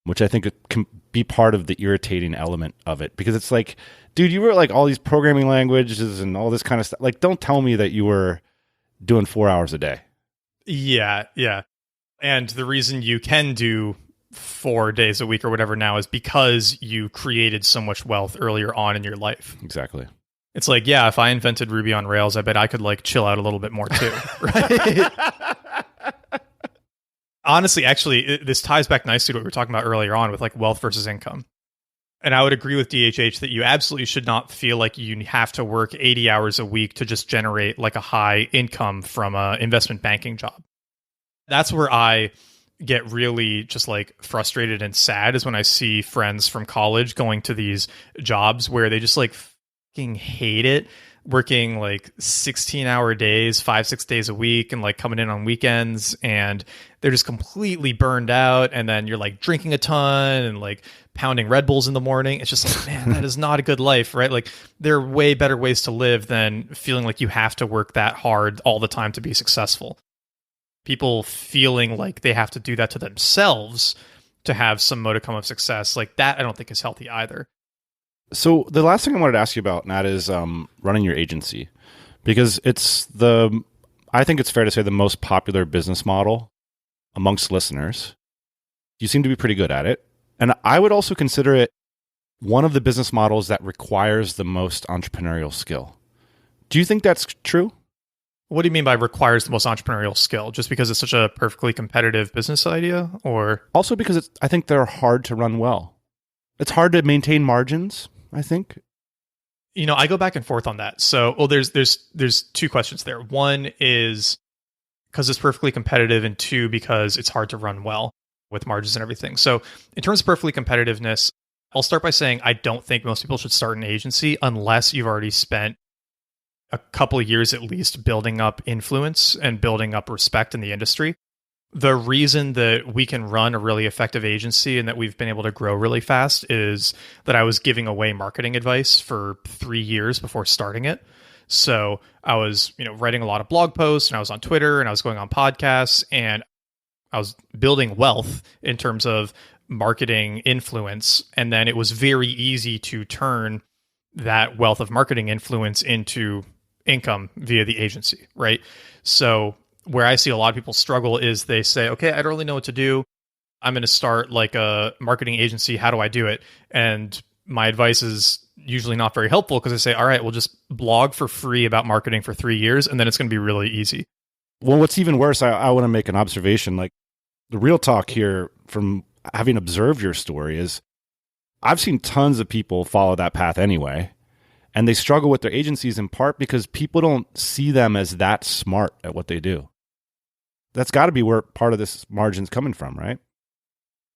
which I think can be part of the irritating element of it. Because it's like, dude, you were like all these programming languages and all this kind of stuff. Like, don't tell me that you were doing 4 hours a day. Yeah. And the reason you can do 4 days a week or whatever now is because you created so much wealth earlier on in your life. Exactly. It's like, if I invented Ruby on Rails, I bet I could like chill out a little bit more too, right? Honestly, actually, this ties back nicely to what we were talking about earlier on with like wealth versus income. And I would agree with DHH that you absolutely should not feel like you have to work 80 hours a week to just generate like a high income from an investment banking job. That's where I get really just like frustrated and sad is when I see friends from college going to these jobs where they just like fucking hate it, working like 16-hour days, 5-6 days a week, and like coming in on weekends, and they're just completely burned out. And then you're like drinking a ton and like pounding Red Bulls in the morning. It's just like, man, that is not a good life, right? Like there are way better ways to live than feeling like you have to work that hard all the time to be successful. People feeling like they have to do that to themselves to have some modicum of success, like that, I don't think is healthy either. So the last thing I wanted to ask you about, Nat, is running your agency, because I think it's fair to say the most popular business model amongst listeners. You seem to be pretty good at it. And I would also consider it one of the business models that requires the most entrepreneurial skill. Do you think that's true? What do you mean by requires the most entrepreneurial skill? Just because it's such a perfectly competitive business idea, or also because I think they're hard to run well. It's hard to maintain margins, I think. I go back and forth on that. So, well, there's two questions there. One is because it's perfectly competitive, and two, because it's hard to run well with margins and everything. So in terms of perfectly competitiveness, I'll start by saying I don't think most people should start an agency unless you've already spent a couple of years at least building up influence and building up respect in the industry. The reason that we can run a really effective agency and that we've been able to grow really fast is that I was giving away marketing advice for 3 years before starting it. So I was, writing a lot of blog posts, and I was on Twitter, and I was going on podcasts, and I was building wealth in terms of marketing influence. And then it was very easy to turn that wealth of marketing influence into income via the agency, right? So where I see a lot of people struggle is they say, okay, I don't really know what to do. I'm going to start like a marketing agency. How do I do it? And my advice is usually not very helpful because I say, all right, we'll just blog for free about marketing for 3 years, and then it's going to be really easy. Well, what's even worse, I want to make an observation. Like, the real talk here from having observed your story is I've seen tons of people follow that path anyway, and they struggle with their agencies in part because people don't see them as that smart at what they do. That's got to be where part of this margin's coming from, right?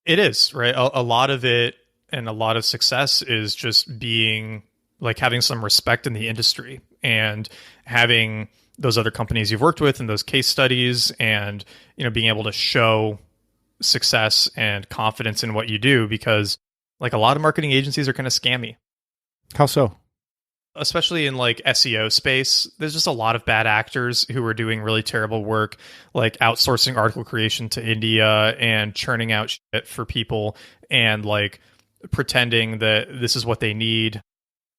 It is, right? A lot of it and a lot of success is just being like having some respect in the industry and having those other companies you've worked with and those case studies and, being able to show success and confidence in what you do, because like a lot of marketing agencies are kind of scammy. How so? Especially in like SEO space, there's just a lot of bad actors who are doing really terrible work, like outsourcing article creation to India and churning out shit for people and like pretending that this is what they need.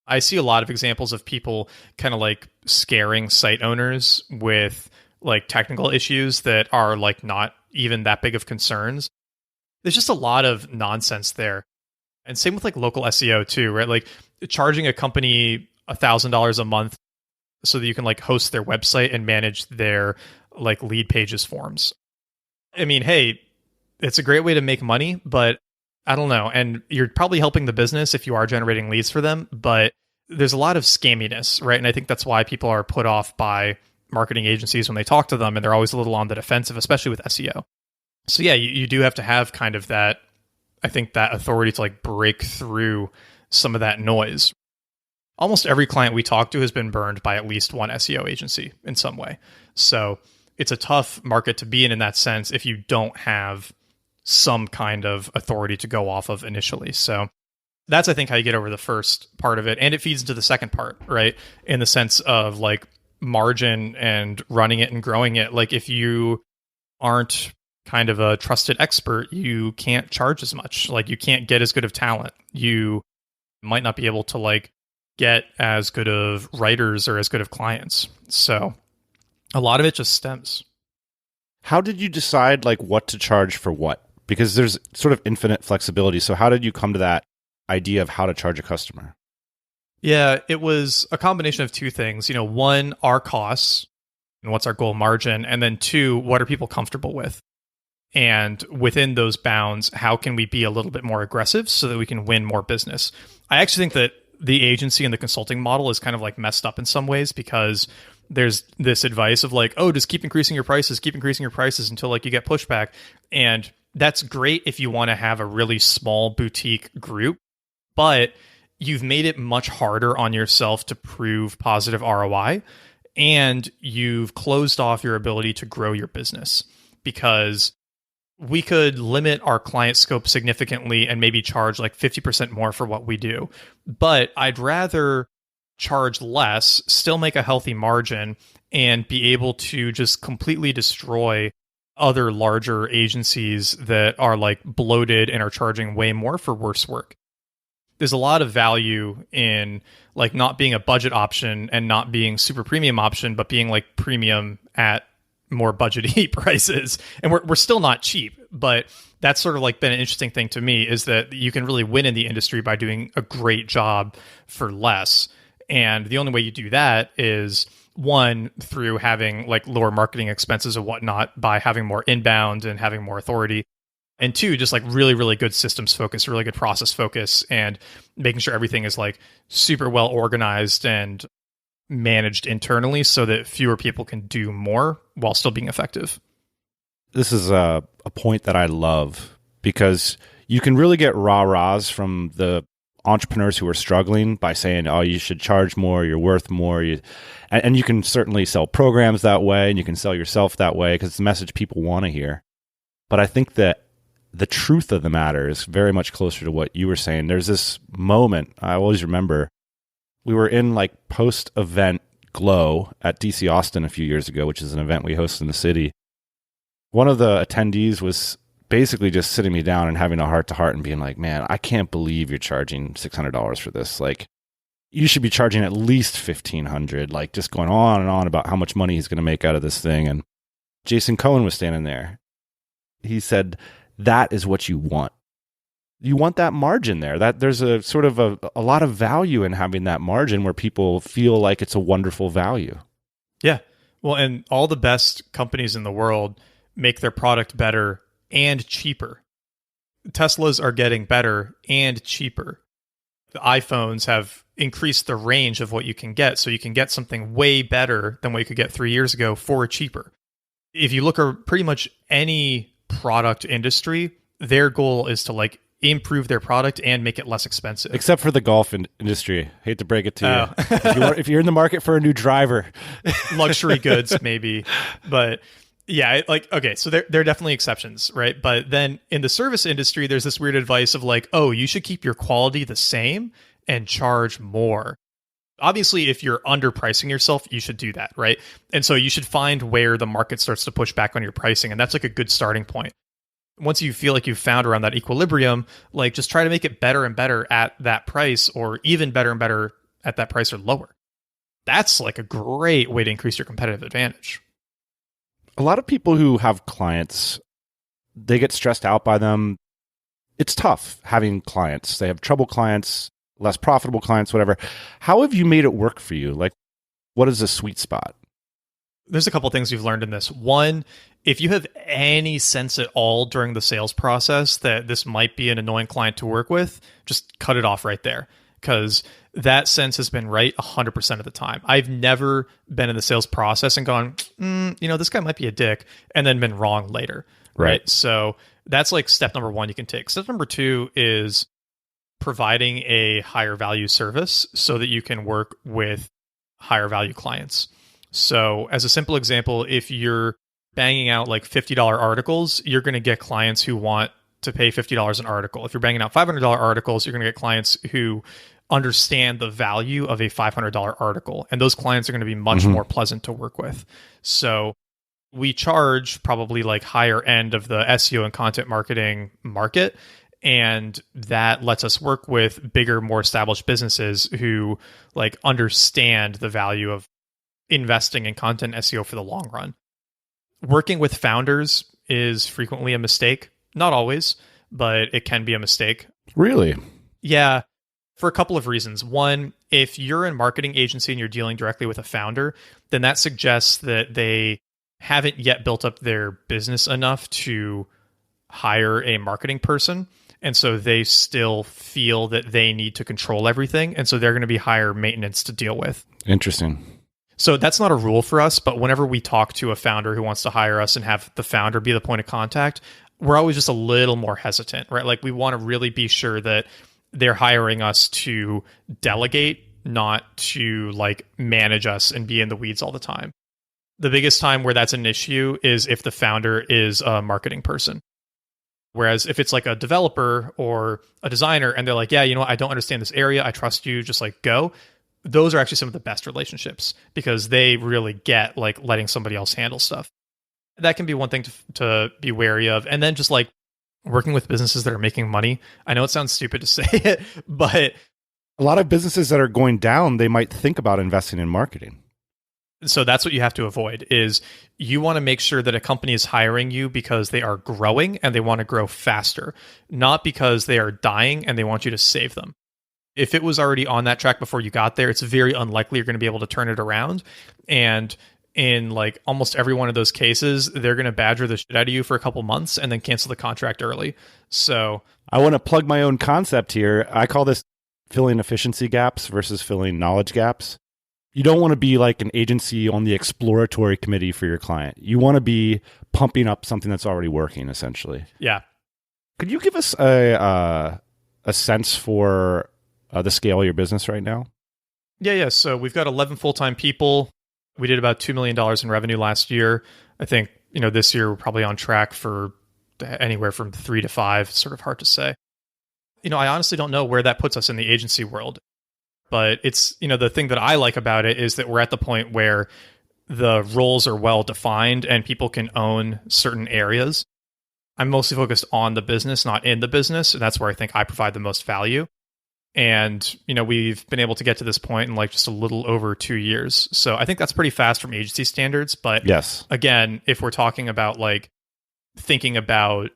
I see a lot of examples of people kind of like scaring site owners with like technical issues that are like not even that big of concerns. There's just a lot of nonsense there. And same with like local SEO too, right? Like charging a company $1,000 a month so that you can like host their website and manage their like lead pages forms. I mean, hey, it's a great way to make money, but I don't know. And you're probably helping the business if you are generating leads for them, but there's a lot of scamminess, right? And I think that's why people are put off by marketing agencies when they talk to them, and they're always a little on the defensive, especially with SEO. So yeah, you do have to have kind of that, I think, that authority to like break through some of that noise. Almost every client we talk to has been burned by at least one SEO agency in some way. So it's a tough market to be in that sense if you don't have some kind of authority to go off of initially. So that's, I think, how you get over the first part of it. And it feeds into the second part, right? In the sense of like margin and running it and growing it. Like if you aren't kind of a trusted expert, you can't charge as much. Like you can't get as good of talent. You might not be able to like get as good of writers or as good of clients. So a lot of it just stems. How did you decide like what to charge for what? Because there's sort of infinite flexibility. So how did you come to that idea of how to charge a customer? Yeah, it was a combination of two things. One, our costs and what's our goal margin, and then two, what are people comfortable with? And within those bounds, how can we be a little bit more aggressive so that we can win more business? I actually think that the agency and the consulting model is kind of like messed up in some ways, because there's this advice of like, oh, just keep increasing your prices until like you get pushback. And that's great if you want to have a really small boutique group, but you've made it much harder on yourself to prove positive ROI, and you've closed off your ability to grow your business, because we could limit our client scope significantly and maybe charge like 50% more for what we do. But I'd rather charge less, still make a healthy margin, and be able to just completely destroy other larger agencies that are like bloated and are charging way more for worse work. There's a lot of value in like not being a budget option and not being super premium option, but being like premium at more budget-y prices. And we're still not cheap, but that's sort of like been an interesting thing to me, is that you can really win in the industry by doing a great job for less. And the only way you do that is, one, through having like lower marketing expenses and whatnot, by having more inbound and having more authority. And two, just like really, really good systems focus, really good process focus, and making sure everything is like super well organized and managed internally so that fewer people can do more while still being effective. This is a point that I love because you can really get rah-rahs from the entrepreneurs who are struggling by saying, oh, you should charge more, you're worth more. And you can certainly sell programs that way, and you can sell yourself that way because it's a message people want to hear. But I think that the truth of the matter is very much closer to what you were saying. There's this moment, I always remember, we were in like post-event glow at DC Austin a few years ago, which is an event we host in the city. One of the attendees was basically just sitting me down and having a heart-to-heart and being like, man, I can't believe you're charging $600 for this. Like, you should be charging at least $1,500, like just going on and on about how much money he's going to make out of this thing. And Jason Cohen was standing there. He said, that is what you want. You want that margin there. That there's a sort of a lot of value in having that margin where people feel like it's a wonderful value. Yeah. Well, and all the best companies in the world make their product better and cheaper. Teslas are getting better and cheaper. The iPhones have increased the range of what you can get, so you can get something way better than what you could get 3 years ago for cheaper. If you look at pretty much any product industry, their goal is to like improve their product and make it less expensive. Except for the golf industry. Hate to break it to you. If you're in the market for a new driver. Luxury goods, maybe. But yeah, like, okay, so there are definitely exceptions, right? But then in the service industry, there's this weird advice of like, oh, you should keep your quality the same and charge more. Obviously, if you're underpricing yourself, you should do that, right? And so you should find where the market starts to push back on your pricing. And that's like a good starting point. Once you feel like you've found around that equilibrium, like just try to make it better and better at that price, or even better and better at that price or lower. That's like a great way to increase your competitive advantage. A lot of people who have clients, they get stressed out by them. It's tough having clients. They have trouble clients, less profitable clients, whatever. How have you made it work for you? Like, what is the sweet spot? There's a couple things you've learned in this. One, if you have any sense at all during the sales process that this might be an annoying client to work with, just cut it off right there, because that sense has been right 100% of the time. I've never been in the sales process and gone, this guy might be a dick, and then been wrong later. Right. So that's like step number one you can take. Step number two is providing a higher value service so that you can work with higher value clients. So as a simple example, if you're banging out like $50 articles, you're going to get clients who want to pay $50 an article. If you're banging out $500 articles, you're going to get clients who understand the value of a $500 article. And those clients are going to be much more pleasant to work with. So we charge probably like higher end of the SEO and content marketing market. And that lets us work with bigger, more established businesses who like understand the value of investing in content SEO for the long run. Working with founders is frequently a mistake. Not always, but it can be a mistake. Really? Yeah, for a couple of reasons. One, if you're a marketing agency and you're dealing directly with a founder, then that suggests that they haven't yet built up their business enough to hire a marketing person. And so they still feel that they need to control everything. And so they're going to be higher maintenance to deal with. Interesting. So that's not a rule for us, but whenever we talk to a founder who wants to hire us and have the founder be the point of contact, we're always just a little more hesitant, right? Like we want to really be sure that they're hiring us to delegate, not to like manage us and be in the weeds all the time. The biggest time where that's an issue is if the founder is a marketing person. Whereas if it's like a developer or a designer and they're like, yeah, I don't understand this area, I trust you, just like go. Those are actually some of the best relationships because they really get like letting somebody else handle stuff. That can be one thing to be wary of. And then just like working with businesses that are making money. I know it sounds stupid to say it, but a lot of businesses that are going down, they might think about investing in marketing. So that's what you have to avoid is you want to make sure that a company is hiring you because they are growing and they want to grow faster, not because they are dying and they want you to save them. If it was already on that track before you got there, it's very unlikely you're going to be able to turn it around. And in like almost every one of those cases, they're going to badger the shit out of you for a couple months and then cancel the contract early. So I want to plug my own concept here. I call this filling efficiency gaps versus filling knowledge gaps. You don't want to be like an agency on the exploratory committee for your client. You want to be pumping up something that's already working, essentially. yeah. Could you give us a sense for the scale of your business right now? Yeah. So we've got 11 full-time people. We did about $2 million in revenue last year. I think, this year we're probably on track for anywhere from 3 to 5. It's sort of hard to say. I honestly don't know where that puts us in the agency world. But it's, the thing that I like about it is that we're at the point where the roles are well defined and people can own certain areas. I'm mostly focused on the business, not in the business. And that's where I think I provide the most value. And, we've been able to get to this point in like just a little over 2 years. So I think that's pretty fast from agency standards. But yes, again, if we're talking about like thinking about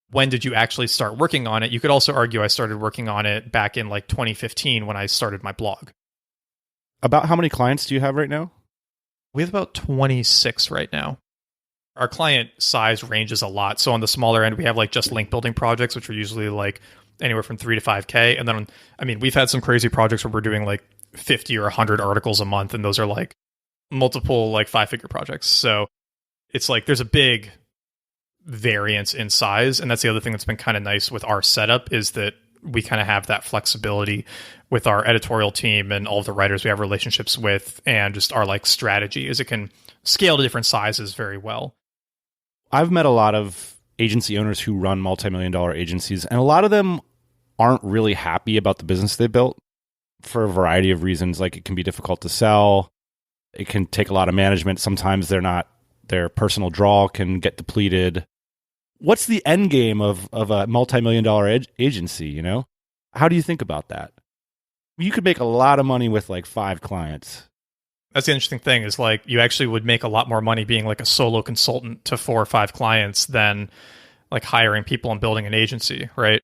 when did you actually start working on it, you could also argue I started working on it back in like 2015 when I started my blog. About how many clients do you have right now? We have about 26 right now. Our client size ranges a lot. So on the smaller end, we have like just link building projects, which are usually like anywhere from 3 to 5K. And then, we've had some crazy projects where we're doing like 50 or 100 articles a month. And those are like multiple like 5-figure projects. So it's like there's a big variance in size. And that's the other thing that's been kind of nice with our setup is that we kind of have that flexibility with our editorial team and all of the writers we have relationships with, and just our like strategy is it can scale to different sizes very well. I've met a lot of agency owners who run multi-million-dollar agencies, and a lot of them aren't really happy about the business they built for a variety of reasons. Like it can be difficult to sell. It can take a lot of management. Sometimes their personal draw can get depleted. What's the end game of a multi-million-dollar agency, How do you think about that? You could make a lot of money with like 5 clients. That's the interesting thing is like you actually would make a lot more money being like a solo consultant to 4 or 5 clients than like hiring people and building an agency, right?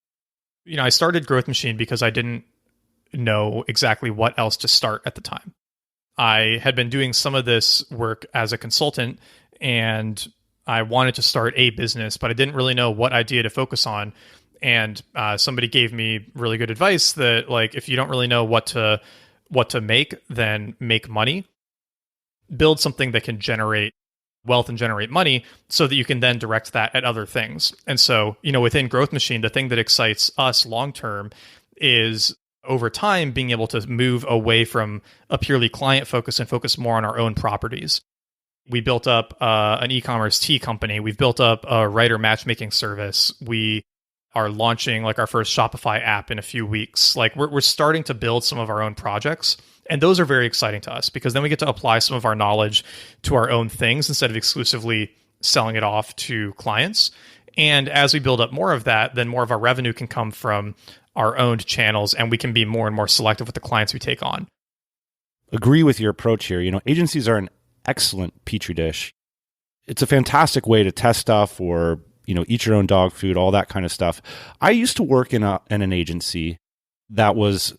I started Growth Machine because I didn't know exactly what else to start at the time. I had been doing some of this work as a consultant and I wanted to start a business, but I didn't really know what idea to focus on. And somebody gave me really good advice that like, if you don't really know what to make, then make money. Build something that can generate wealth and generate money so that you can then direct that at other things. And so, within Growth Machine, the thing that excites us long-term is over time being able to move away from a purely client focus and focus more on our own properties. We built up an e-commerce tea company. We've built up a writer matchmaking service. We are launching like our first Shopify app in a few weeks. Like we're starting to build some of our own projects. And those are very exciting to us because then we get to apply some of our knowledge to our own things instead of exclusively selling it off to clients. And as we build up more of that, then more of our revenue can come from our owned channels and we can be more and more selective with the clients we take on. Agree with your approach here. Agencies are an excellent petri dish. It's a fantastic way to test stuff or, eat your own dog food, all that kind of stuff. I used to work in an agency that was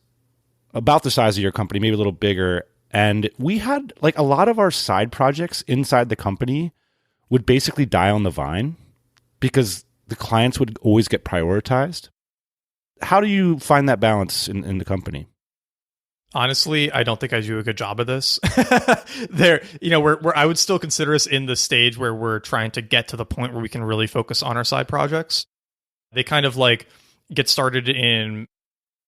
about the size of your company, maybe a little bigger. And we had like a lot of our side projects inside the company would basically die on the vine because the clients would always get prioritized. How do you find that balance in the company? Honestly, I don't think I do a good job of this. I would still consider us in the stage where we're trying to get to the point where we can really focus on our side projects. They kind of like get started in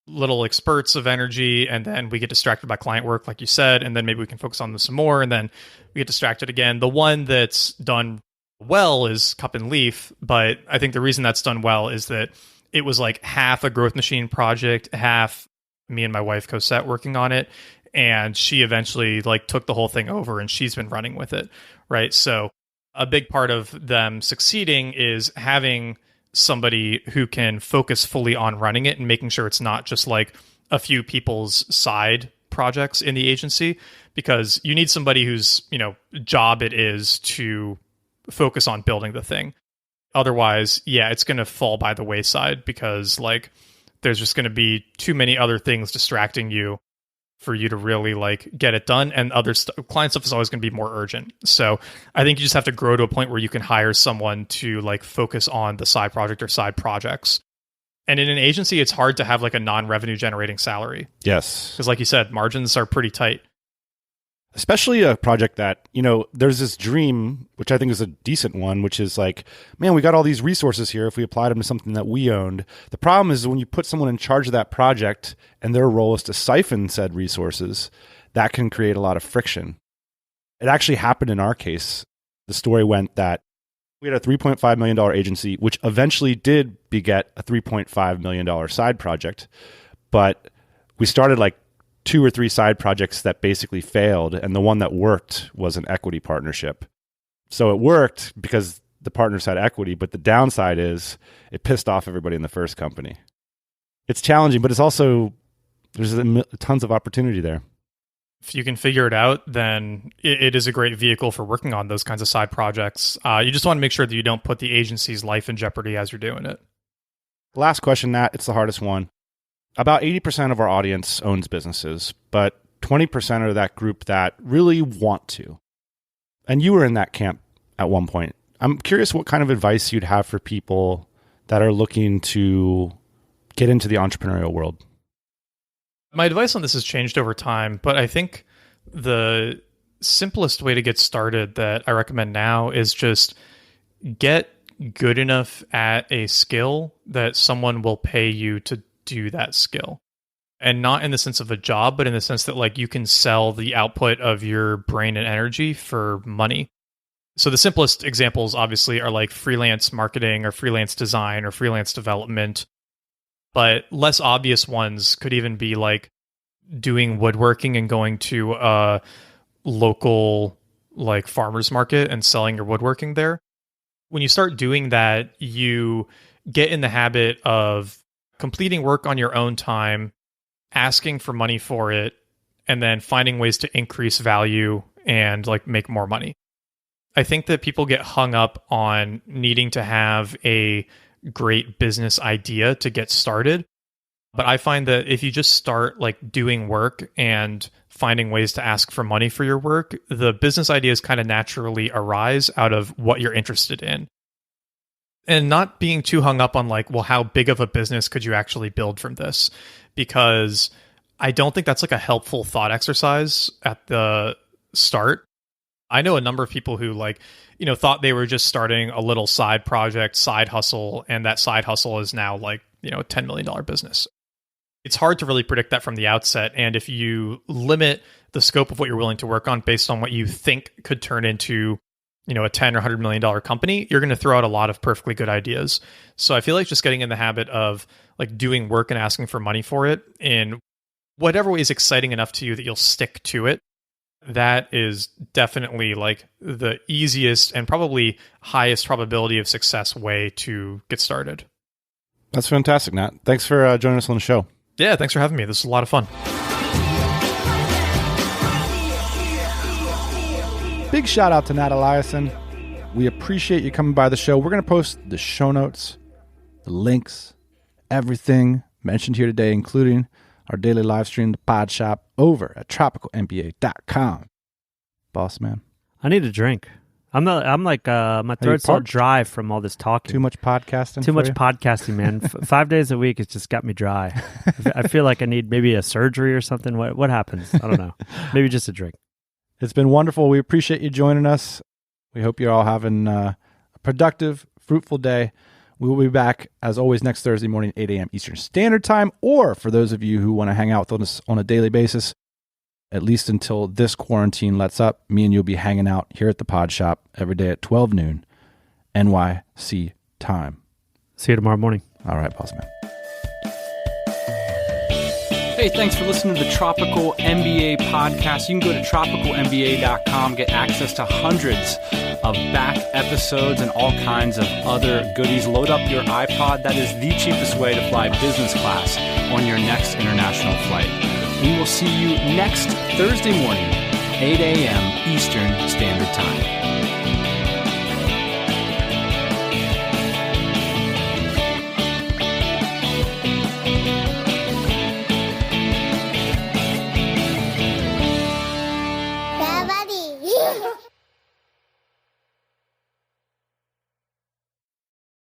little spurts of energy, and then we get distracted by client work, like you said, and then maybe we can focus on this some more, and then we get distracted again. The one that's done well is Cup and Leaf, but I think the reason that's done well is that it was like half a Growth Machine project, half me and my wife Cosette working on it, and she eventually like took the whole thing over and she's been running with it, right? So a big part of them succeeding is having somebody who can focus fully on running it and making sure it's not just like a few people's side projects in the agency, because you need somebody whose, job it is to focus on building the thing. Otherwise, it's going to fall by the wayside because like there's just going to be too many other things distracting you. for you to really like get it done. And client stuff is always going to be more urgent. So I think you just have to grow to a point where you can hire someone to like focus on the side project or side projects. And in an agency, it's hard to have like a non-revenue generating salary. Yes. Because like you said, margins are pretty tight. Especially a project that, there's this dream, which I think is a decent one, which is like, man, we got all these resources here if we applied them to something that we owned. The problem is when you put someone in charge of that project and their role is to siphon said resources, that can create a lot of friction. It actually happened in our case. The story went that we had a $3.5 million agency, which eventually did beget a $3.5 million side project. But we started like 2 or 3 side projects that basically failed, and the one that worked was an equity partnership. So it worked because the partners had equity, but the downside is it pissed off everybody in the first company. It's challenging, but it's also, there's tons of opportunity there. If you can figure it out, then it is a great vehicle for working on those kinds of side projects. You just want to make sure that you don't put the agency's life in jeopardy as you're doing it. Last question, Nat. It's the hardest one. About 80% of our audience owns businesses, but 20% are that group that really want to. And you were in that camp at one point. I'm curious what kind of advice you'd have for people that are looking to get into the entrepreneurial world. My advice on this has changed over time, but I think the simplest way to get started that I recommend now is just get good enough at a skill that someone will pay you to do that skill. And not in the sense of a job, but in the sense that like you can sell the output of your brain and energy for money. So the simplest examples obviously are like freelance marketing or freelance design or freelance development. But less obvious ones could even be like doing woodworking and going to a local like farmer's market and selling your woodworking there. When you start doing that, you get in the habit of completing work on your own time, asking for money for it, and then finding ways to increase value and like make more money. I think that people get hung up on needing to have a great business idea to get started. But I find that if you just start like doing work and finding ways to ask for money for your work, the business ideas kind of naturally arise out of what you're interested in. And not being too hung up on like, well, how big of a business could you actually build from this? Because I don't think that's like a helpful thought exercise at the start. I know a number of people who like, thought they were just starting a little side project, side hustle, and that side hustle is now like, a $10 million business. It's hard to really predict that from the outset. And if you limit the scope of what you're willing to work on based on what you think could turn into a $10 or $100 million company, you're going to throw out a lot of perfectly good ideas. So I feel like just getting in the habit of like doing work and asking for money for it in whatever way is exciting enough to you that you'll stick to it. That is definitely like the easiest and probably highest probability of success way to get started. That's fantastic, Nat. Thanks for joining us on the show. Yeah, thanks for having me. This is a lot of fun. Big shout out to Nat Eliason. We appreciate you coming by the show. We're going to post the show notes, the links, everything mentioned here today, including our daily live stream, the pod shop, over at tropicalmba.com. Boss man. I need a drink. I'm like my throat's all dry from all this talking. Too much podcasting. Too much podcasting, man. 5 days a week, it's just got me dry. I feel like I need maybe a surgery or something. What happens? I don't know. Maybe just a drink. It's been wonderful. We appreciate you joining us. We hope you're all having a productive, fruitful day. We will be back, as always, next Thursday morning, 8 a.m. Eastern Standard Time. Or for those of you who want to hang out with us on a daily basis, at least until this quarantine lets up, me and you will be hanging out here at the Pod Shop every day at 12 noon, NYC time. See you tomorrow morning. All right, boss man. Hey, thanks for listening to the Tropical MBA podcast. You can go to tropicalmba.com, get access to hundreds of back episodes and all kinds of other goodies. Load up your iPod. That is the cheapest way to fly business class on your next international flight. We will see you next Thursday morning, 8 a.m. Eastern Standard Time.